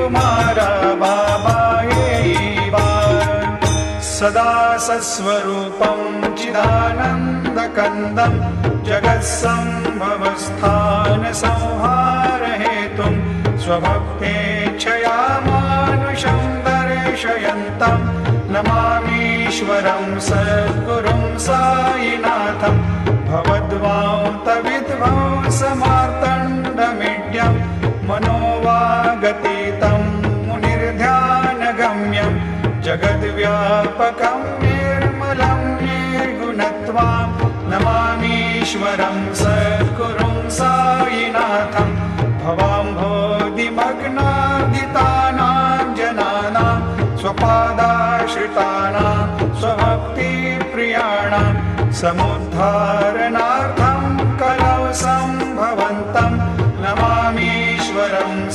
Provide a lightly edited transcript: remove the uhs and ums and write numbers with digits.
कुमारा बाबा येईवा सदा सस्वरूपं चिदानन्दकन्दं जगत्सम्भवस्थानसंहारहेतुं स्वभक्तेच्छया मानुषं दर्शयन्तं नमामीश्वरं सद्गुरुं साईनाथं भवद्वान्तविध्वंसमार्तण्डमीड्यं मनोवागतीतं मुनिर्ध्यानगम्यं जगद्व्यापकं निर्मलं निर्गुणत्वां नमामीश्वरं सद्गुरुं साईनाथं भवाम्भोधिमग्नादितानां जनानां स्वपादाश्रितानां स्वभक्तिप्रियाणां समुद्धारणार्थं